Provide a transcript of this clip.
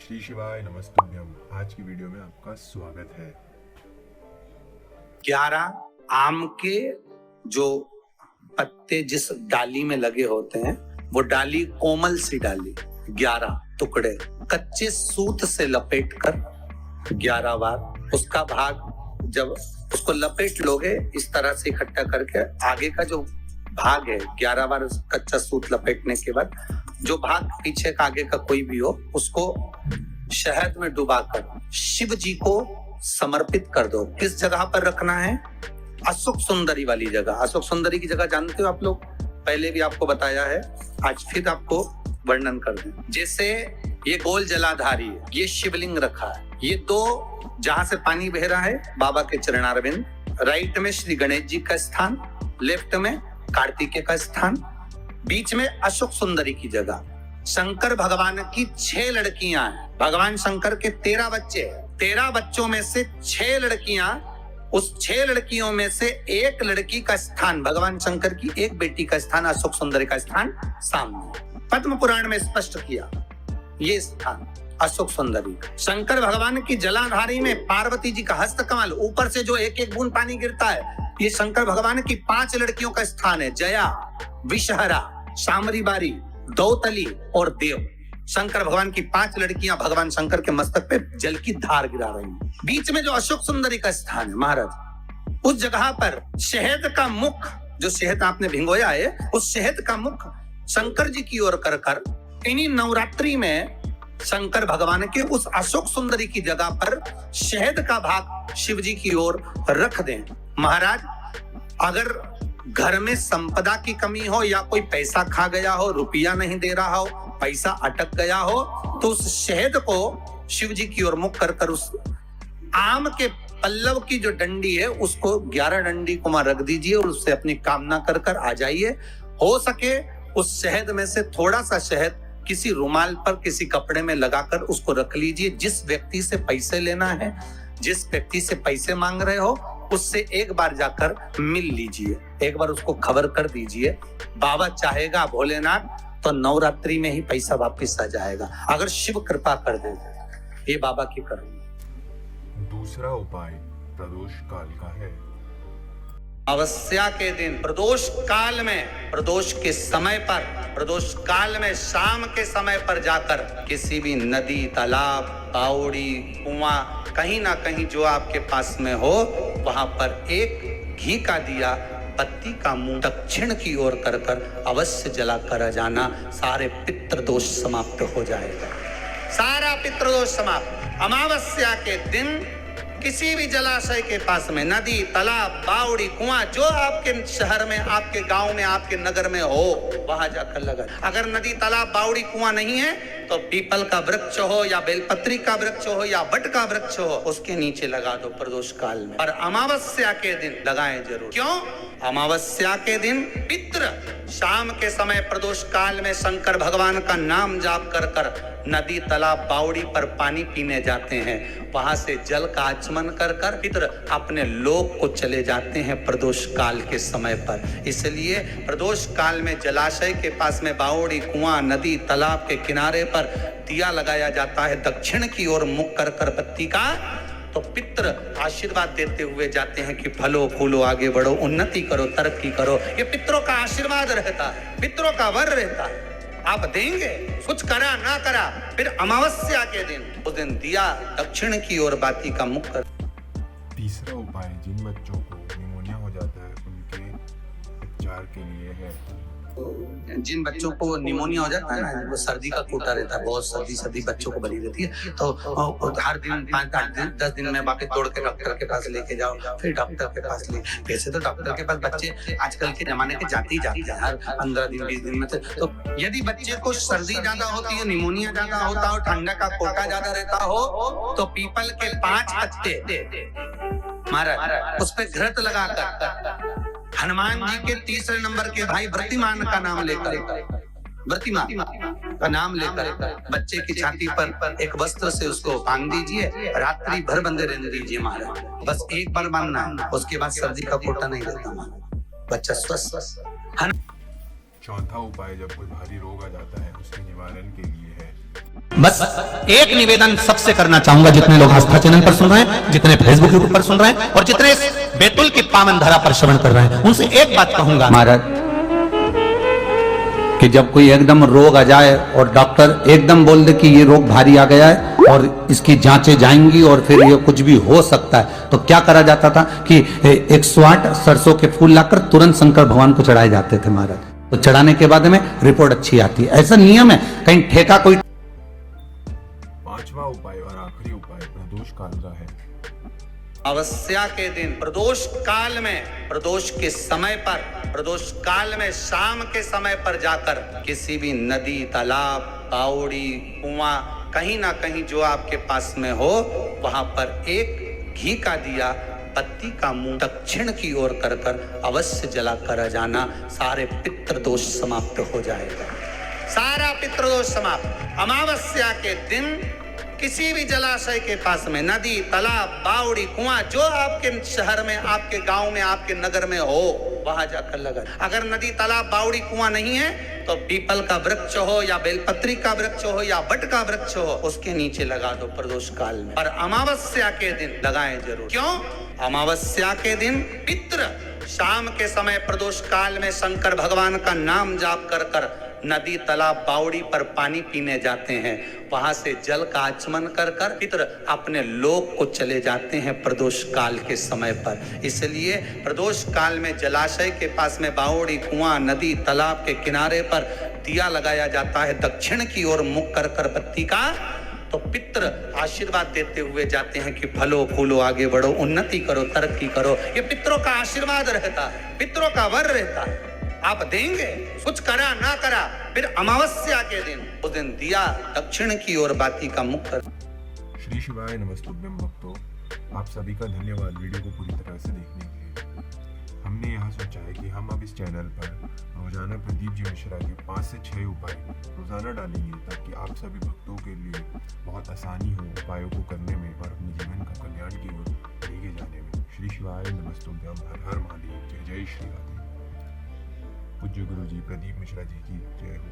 श्री शिवाय नमस्तुभ्यम। आज की वीडियो में आपका स्वागत है। 11 आम के जो पत्ते जिस डाली में लगे होते हैं वो डाली कोमल सी डाली 11 टुकड़े कच्चे सूत से लपेटकर 11 बार उसका भाग जब उसको लपेट लोगे इस तरह से इकट्ठा करके आगे का जो भाग है 11 बार कच्चा सूत लपेटने के बाद जो भाग पीछे का आगे का कोई भी हो उसको शहद में डुबाकर शिव जी को समर्पित कर दो। किस जगह पर रखना है? अशोक सुंदरी वाली जगह। अशोक सुंदरी की जगह जानते हो आप लोग, पहले भी आपको बताया है, आज फिर आपको वर्णन कर दें। जैसे ये गोल जलाधारी है, ये शिवलिंग रखा है, ये दो जहां से पानी बह रहा है बाबा के चरणारविंद, राइट में श्री गणेश जी का स्थान, लेफ्ट में कार्तिकेय का स्थान, बीच में अशोक सुंदरी की जगह। शंकर भगवान की 6 लड़कियां हैं। भगवान शंकर के 13 बच्चे हैं। 13 बच्चों में से 6 लड़कियां, उस 6 लड़कियों में से एक लड़की का स्थान, भगवान शंकर की एक बेटी का स्थान, अशोक सुंदरी का स्थान सामने पद्म पुराण में स्पष्ट किया। ये स्थान अशोक सुंदरी। शंकर भगवान की जलाधारी में पार्वती जी का हस्त कमल, ऊपर से जो एक एक बूंद पानी गिरता है, ये शंकर भगवान की 5 लड़कियों का स्थान है। जया, विषहरा, शामरीबारी, दौतली और देव। शंकर भगवान की 5 लड़कियां भगवान शंकर के मस्तक पे जल की धार गिरा रही हैं। बीच में जो अशोक सुंदरी का स्थान है महाराज, उस जगह पर शहद का मुख, जो शहद आपने भिंगोया है, उस शहद का मुख शंकर जी की ओर कर कर इन्हीं नवरात्रि में शंकर भगवान के उस अशोक सुंदरी की जगह पर शहद का भाग शिव जी की ओर रख दें। महाराज, अगर घर में संपदा की कमी हो या कोई पैसा खा गया हो, रुपया नहीं दे रहा हो, पैसा अटक गया हो, तो उस शहद को शिव जी की ओर मुख कर कर उस आम के पल्लव की जो डंडी है उसको 11 डंडी को वहां रख दीजिए और उससे अपनी कामना कर कर आ जाइए। हो सके उस शहद में से थोड़ा सा शहद किसी रुमाल पर, किसी कपड़े में लगाकर उसको रख लीजिए। जिस व्यक्ति से पैसे लेना है, जिस व्यक्ति से पैसे मांग रहे हो, उससे एक बार जाकर मिल लीजिए, एक बार उसको खबर कर दीजिए। बाबा चाहेगा भोलेनाथ तो नवरात्रि में ही पैसा वापस आ जाएगा, अगर शिव कृपा कर दे। ये बाबा की करुणा। दूसरा उपाय प्रदोष काल का है। अमावस्या के दिन प्रदोष काल में, प्रदोष के समय पर, प्रदोष काल में शाम के समय पर जाकर किसी भी नदी, तालाब, बावड़ी, कुआं, कहीं ना कहीं जो आपके पास में हो, वहां पर एक घी का दिया, बत्ती का मुंह दक्षिण की ओर कर कर अवश्य जला कर जाना। सारे पितृदोष समाप्त हो जाएगा, सारा पितृदोष समाप्त। अमावस्या के दिन किसी भी जलाशय के पास में, नदी, तालाब, बावड़ी, कुआं, जो आपके शहर में, आपके गांव में, आपके नगर में हो, वहां जाकर लगा। अगर नदी, तालाब, बावड़ी, कुआं नहीं है तो पीपल का वृक्ष हो या बेलपत्री का वृक्ष हो या बट का वृक्ष हो, उसके नीचे लगा दो प्रदोष काल में। और अमावस्या के दिन लगाएं जरूर। क्यों? अमावस्या के दिन पितृ शाम के समय प्रदोष काल में शंकर भगवान का नाम जाप कर कर नदी, तालाब, बावड़ी पर पानी पीने जाते हैं। वहां से जल का आचमन कर कर पितृ अपने लोक को चले जाते हैं प्रदोष काल के समय पर। इसलिए प्रदोष काल में जलाशय के पास में, बावड़ी, कुआं, नदी, तालाब के किनारे पर दिया लगाया जाता है दक्षिण की ओर मुख कर कर बत्ती का, तो पितृ आशीर्वाद देते हुए जाते हैं कि फलो फूलो, आगे बढ़ो, उन्नति करो, तरक्की करो। ये पितरों का आशीर्वाद रहता है, पितरों का वर रहता है। आप देंगे, कुछ करा ना करा, फिर अमावस्या के दिन, उस दिन दिया दक्षिण की ओर बाती का मुख कर। तीसरा उपाय जिन बच्चों को निमोनिया हो जाता है उनके उपचार के लिए है। जिन बच्चों को निमोनिया हो जाता है ना, वो सर्दी का कोटा रहता है, बहुत सर्दी बच्चों को बनी रहती है, तो हर दिन 5-8 दिन 10 दिन में वापस दौड़ के डॉक्टर के पास लेके जाओ, फिर डॉक्टर के पास ले। वैसे तो डॉक्टर के पास बच्चे आजकल के जमाने के जाते ही जाते हैं, हर 15 दिन 20 दिन में। तो यदि बच्चे को सर्दी ज्यादा होती है, निमोनिया ज्यादा होता हो, ठंडा का कोटा ज्यादा रहता हो, तो पीपल के 5 पत्ते महाराज उस पर घृत लगाकर हनुमान जी के 3 नंबर के भाई व्रतिमान का नाम लेकर, व्रतिमान का नाम लेकर बच्चे की छाती पर एक वस्त्र से उसको बांध दीजिए, रात्रि भर बंधे रहने दीजिए महाराज। बस एक बार बांधना है, उसके बाद सर्दी का कोटा नहीं रहता महाराज, बच्चा स्वस्थ। चौथा उपाय जब कोई भारी रोग आ जाता है उसके निवारण के लिए है। बस एक निवेदन सबसे करना चाहूंगा, जितने लोग आस्था चैनल पर सुन रहे हैं, जितने फेसबुक यूट्यूब पर सुन रहे हैं और जितने इस बैतुल की पावन धरा पर श्रवण कर रहे हैं, उनसे एक बात कहूंगा महाराज कि जब कोई एकदम रोग आ जाए और डॉक्टर एकदम बोल दे कि ये रोग भारी आ गया है और इसकी जांचें जाएंगी और फिर ये कुछ भी हो सकता है, तो क्या करा जाता था कि 108 सरसों के फूल लाकर तुरंत शंकर भगवान को चढ़ाए जाते थे महाराज। तो चढ़ाने के बाद में रिपोर्ट अच्छी आती है, ऐसा नियम है। कहीं ठेका कोई पांचवा उपाय और आखिरी उपाय प्रदोष काल का है। अमावस्या के दिन प्रदोष काल में, प्रदोष के समय पर, प्रदोष काल में शाम के समय पर जाकर किसी भी नदी, तालाब, बावड़ी, कुआं, कहीं ना कहीं जो आपके पास में हो, वहां पर एक घी का दिया, बत्ती का मुंह दक्षिण की ओर कर कर अवश्य जला कर जाना। सारे पितृदोष समाप्त हो जाएगा, सारा पितृदोष समाप्त। अमावस्या के दिन किसी भी जलाशय के पास में, नदी, तालाब, बावड़ी, कुआं, जो आपके शहर में, आपके गांव में, आपके नगर में हो, वहां जाकर लगा। अगर नदी, तालाब, बावड़ी, कुआं नहीं है तो पीपल का वृक्ष हो या बेलपत्री का वृक्ष हो या बट का वृक्ष हो, उसके नीचे लगा दो प्रदोष काल में। और अमावस्या के दिन लगाएं जरूर। क्यों? अमावस्या के दिन पितृ शाम के समय प्रदोष काल में शंकर भगवान का नाम जाप कर कर नदी, तालाब, बावड़ी पर पानी पीने जाते हैं। वहां से जल का आचमन कर कर पितृ अपने लोक को चले जाते हैं प्रदोष काल के समय पर। इसलिए प्रदोष काल में जलाशय के पास में, बावड़ी, कुआं, नदी, तालाब के किनारे पर दिया लगाया जाता है दक्षिण की ओर मुख कर कर बत्ती का। तो पितृ आशीर्वाद देते हुए जाते हैं कि फलो फूलो, आगे बढ़ो, उन्नति करो, तरक्की करो। ये पितरों का आशीर्वाद रहता है, पितरों का वर रहता है। आप देंगे, कुछ करा ना करा, फिर अमावस्या के दिन, उस दिन दिया दक्षिण की ओर बाती का मुख कर। श्री शिवाय नमस्तुभ्यं भक्तों, आप सभी का धन्यवाद वीडियो को पूरी तरह से देखने के लिए। हमने यहाँ सोचा है कि हम अब इस चैनल पर रोजाना प्रदीप जी मिश्रा के 5 से 6 उपाय रोजाना डालेंगे, ताकि आप सभी भक्तों के लिए बहुत आसानी हो उपायों को करने में और अपने जीवन का कल्याण की ओर लेके जाने में। श्री शिवाय नमस्तुभ्यं, हर हर महादेव, जय जय श्री राधे। पूज्य गुरु जी प्रदीप मिश्रा जी की जय हो।